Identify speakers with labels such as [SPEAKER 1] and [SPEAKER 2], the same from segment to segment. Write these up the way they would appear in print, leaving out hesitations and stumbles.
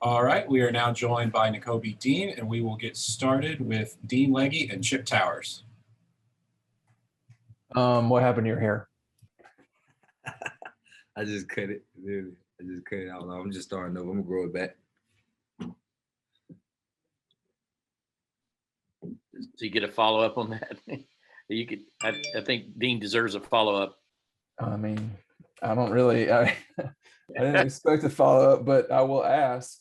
[SPEAKER 1] All right, we are now joined by Nakobe Dean, and we will get started with Dean Legge and Chip Towers.
[SPEAKER 2] What happened to your hair?
[SPEAKER 3] I just cut it. I just cut it out. I'm just starting over. I'm gonna grow it back.
[SPEAKER 4] So you get a follow up on that. You could. I think Dean deserves a follow up.
[SPEAKER 2] I mean, I don't really. I didn't expect a follow up, but I will ask.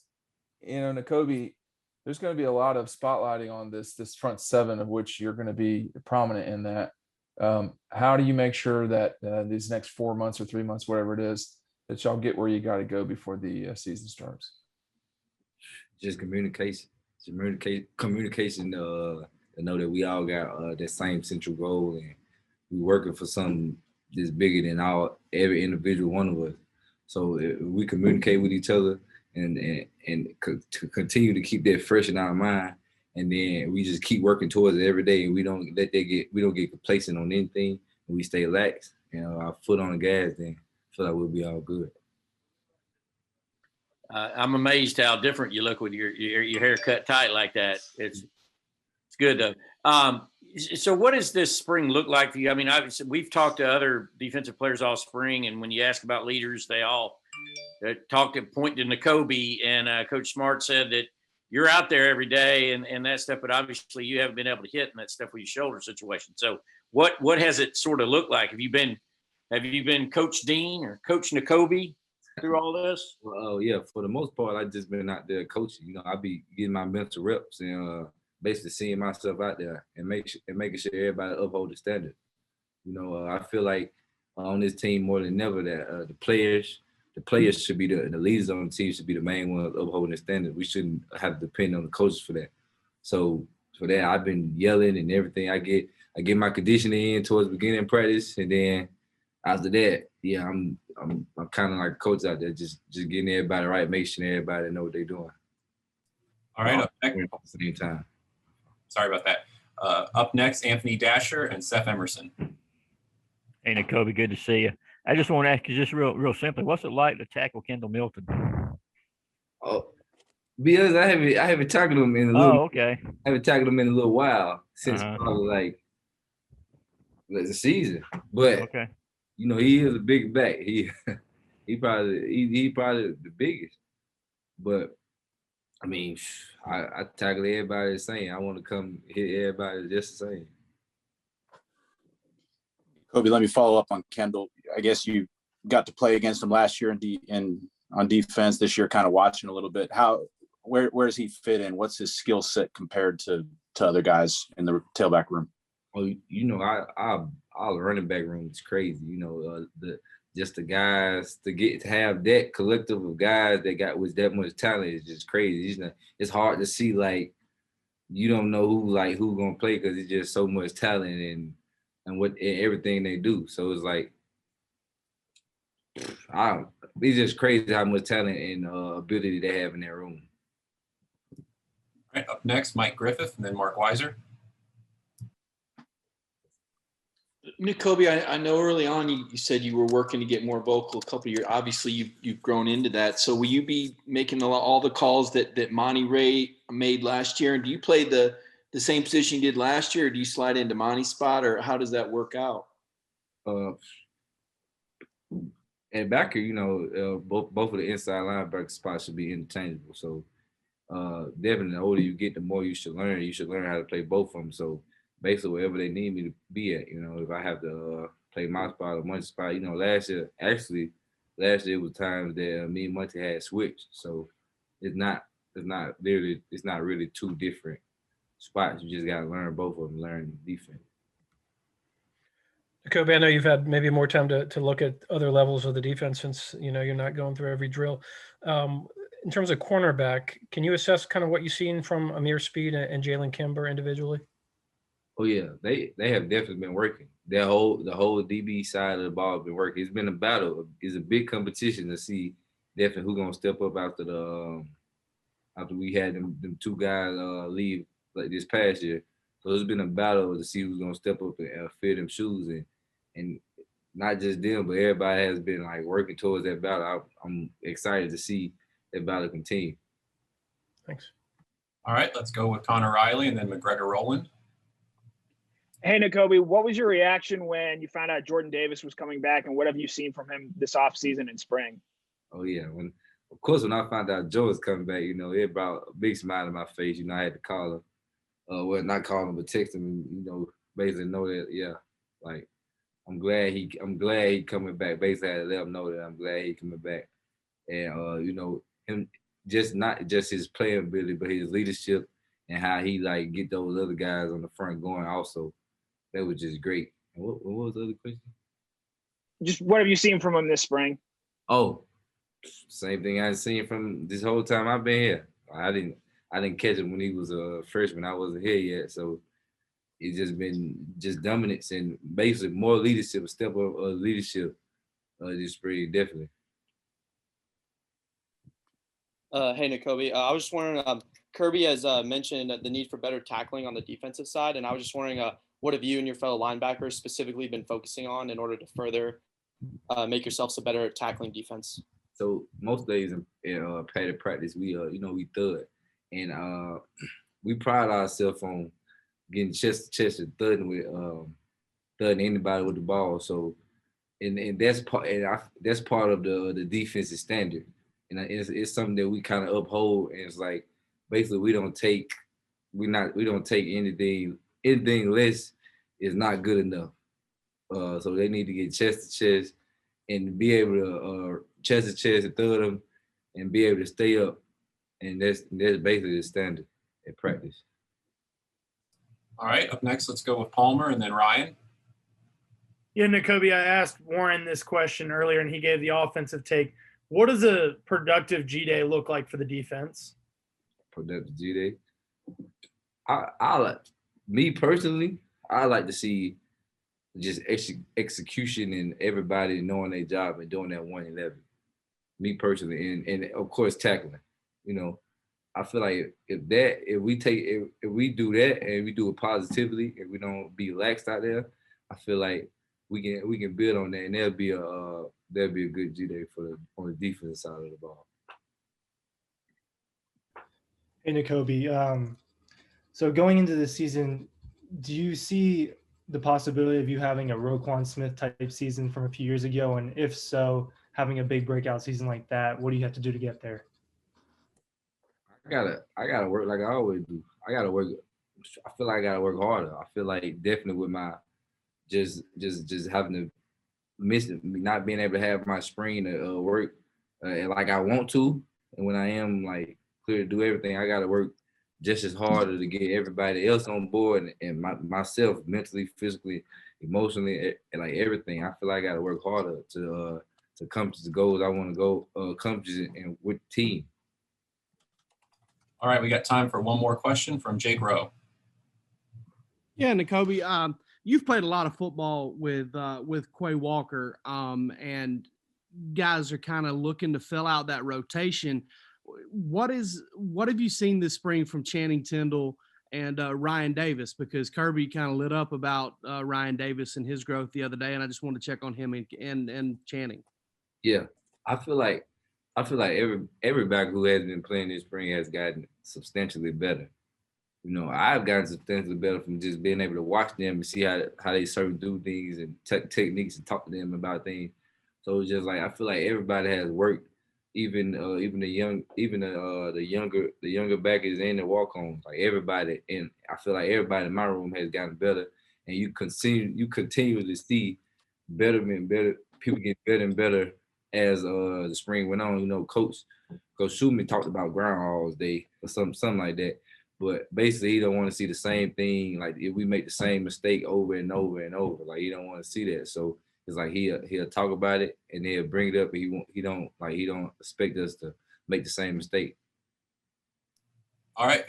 [SPEAKER 2] Nakobe, there's going to be a lot of spotlighting on this front seven, of which you're going to be prominent in that. How do you make sure that these next 4 months or 3 months, whatever it is, that y'all get where you got to go before the season starts?
[SPEAKER 3] Just communication. Communication. To know that we all got that same central goal, and we working for something that's bigger than every individual one of us. So if we communicate with each other and to continue to keep that fresh in our mind, and then we just keep working towards it every day, and we don't get complacent on anything, and we stay lax, our foot on the gas, then I feel like we'll be all good.
[SPEAKER 4] I'm amazed how different you look with your hair cut tight like that. It's good though. So what does this spring look like for you? I mean, we've talked to other defensive players all spring, and when you ask about leaders, they all point to Nakobe, and Coach Smart said that you're out there every day and that stuff, but obviously you haven't been able to hit in that stuff with your shoulder situation. So what has it sort of looked like? Have you been Coach Dean or Coach Nakobe through all this?
[SPEAKER 3] Well, yeah, for the most part, I've just been out there coaching. I be getting my mental reps and basically seeing myself out there and making sure everybody uphold the standard. I feel like on this team more than ever that the players should be the leaders on the team, should be the main ones upholding the standard. We shouldn't have to depend on the coaches for that. So for that, I've been yelling and everything. I get my conditioning in towards the beginning of practice, and then after that, yeah, I'm kind of like a coach out there, just getting everybody right, making sure everybody know what they're doing.
[SPEAKER 1] All right, up next,
[SPEAKER 3] at the same time.
[SPEAKER 1] Sorry about that. Up next, Anthony Dasher and Seth Emerson.
[SPEAKER 5] Hey, Nakobe, good to see you. I just want to ask you just real simply, what's it like to tackle Kendall Milton?
[SPEAKER 3] Oh, because I haven't tackled him in a little.
[SPEAKER 5] Oh, okay.
[SPEAKER 3] I haven't tackled him in a little while since probably like the season. But
[SPEAKER 5] okay.
[SPEAKER 3] He is a big back. He probably the biggest. But I mean, I tackle everybody the same. I want to come hit everybody just the same.
[SPEAKER 6] Kobe, let me follow up on Kendall. I guess you got to play against him last year on defense. This year, kind of watching a little bit. Where does he fit in? What's his skill set compared to other guys in the tailback room?
[SPEAKER 3] Well, our running back room is crazy. The guys to have that collective of guys that got with that much talent is just crazy. It's hard to see, like, you don't know who gonna play because it's just so much talent and everything they do. So it's like it's just crazy how much talent and ability they have in their room.
[SPEAKER 1] All right, up next, Mike Griffith and then Mark Weiser.
[SPEAKER 7] Nakobe, I know early on you said you were working to get more vocal a couple of years. Obviously, you've grown into that. So will you be making all the calls that Monty Ray made last year? And do you play the same position you did last year, or do you slide into Monty's spot, or how does that work out?
[SPEAKER 3] At backer, both of the inside linebacker spots should be interchangeable. So definitely, the older you get, the more you should learn. You should learn how to play both of them. So basically, wherever they need me to be at, if I have to play my spot or Monty's spot, last year was times that me and Monty had switched. So it's not really two different spots. You just got to learn both of them, learn defense.
[SPEAKER 8] Kobe, I know you've had maybe more time to look at other levels of the defense since, you're not going through every drill. In terms of cornerback, can you assess kind of what you've seen from Amir Speed and Jalen Kimber individually?
[SPEAKER 3] Oh yeah, they have definitely been working. The whole DB side of the ball has been working. It's been a battle. It's a big competition to see definitely who's gonna step up after we had them two guys leave like this past year. So it's been a battle to see who's gonna step up and fill them shoes and not just them, but everybody has been like working towards that battle. I'm excited to see that battle continue.
[SPEAKER 8] Thanks.
[SPEAKER 1] All right, let's go with Connor Riley and then McGregor Rowland.
[SPEAKER 9] Hey, Nakobe, what was your reaction when you found out Jordan Davis was coming back, and what have you seen from him this offseason and spring?
[SPEAKER 3] Oh yeah, of course when I found out Joe was coming back, it brought a big smile on my face. I had to call him, well, not call him, but text him, basically know that, yeah, like I'm glad he coming back. Basically, I had to let him know that I'm glad he coming back, and him just not just his playing ability, but his leadership and how he like get those other guys on the front going. Also, that was just great. And what was the other question?
[SPEAKER 9] Just what have you seen from him this spring?
[SPEAKER 3] Oh, same thing I've seen from this whole time I've been here. I didn't catch him when he was a freshman. I wasn't here yet, so it's just been dominance and basically more leadership, a step of leadership this spring, definitely.
[SPEAKER 10] Hey, Nakobe. I was just wondering, Kirby has mentioned the need for better tackling on the defensive side, and I was just wondering, what have you and your fellow linebackers specifically been focusing on in order to further make yourselves a better tackling defense?
[SPEAKER 3] So most days in padded practice, we thud, and we pride ourselves on getting chest to chest and thudding anybody with the ball. So, and that's part of the defensive standard, and it's something that we kind of uphold. And it's like basically we don't take anything less is not good enough. So they need to get chest to chest and be able to chest to chest and thud them and be able to stay up. And that's basically the standard at practice.
[SPEAKER 1] All right, up next, let's go with Palmer and then Ryan.
[SPEAKER 11] Yeah, Nakobe, I asked Warren this question earlier, and he gave the offensive take. What does a productive G-Day look like for the defense?
[SPEAKER 3] Productive G-Day? I like, me personally, I like to see just execution and everybody knowing their job and doing that 111. Me personally, and of course tackling. I feel like if we do that and we do it positively and we don't be lax out there, I feel like we can build on that, and there'll be a good G-Day on the defensive side of the ball.
[SPEAKER 12] Hey, Nakobe. So going into the season, do you see the possibility of you having a Roquan Smith type season from a few years ago? And if so, having a big breakout season like that, what do you have to do to get there?
[SPEAKER 3] I gotta work like I always do. I feel like I gotta work harder. I feel like definitely with my just having to not being able to have my spring to work like I want to, and when I am like clear to do everything, I gotta work just as harder to get everybody else on board and myself mentally, physically, emotionally, and like everything. I feel like I gotta work harder to accomplish the goals I want to go accomplish and with the team.
[SPEAKER 1] All right, we got time for one more question from Jake Rowe.
[SPEAKER 13] Yeah, Nakobe, you've played a lot of football with Quay Walker, and guys are kind of looking to fill out that rotation. What have you seen this spring from Channing Tindall and Ryan Davis? Because Kirby kind of lit up about Ryan Davis and his growth the other day, and I just wanted to check on him and Channing.
[SPEAKER 3] Yeah, I feel like every back who has been playing this spring has gotten substantially better. I've gotten substantially better from just being able to watch them and see how they sort of do things and techniques and talk to them about things. So it's just like I feel like everybody has worked, even the younger backers and the walk-ons. Like everybody, and I feel like everybody in my room has gotten better. And you continue to see better people get better and better as the spring went on. Coach Schumann talked about Groundhog's Day or something like that. But basically, he don't want to see the same thing. Like if we make the same mistake over and over and over, like he don't want to see that. So it's like he'll talk about it and he'll bring it up, and he don't expect us to make the same mistake.
[SPEAKER 1] All right.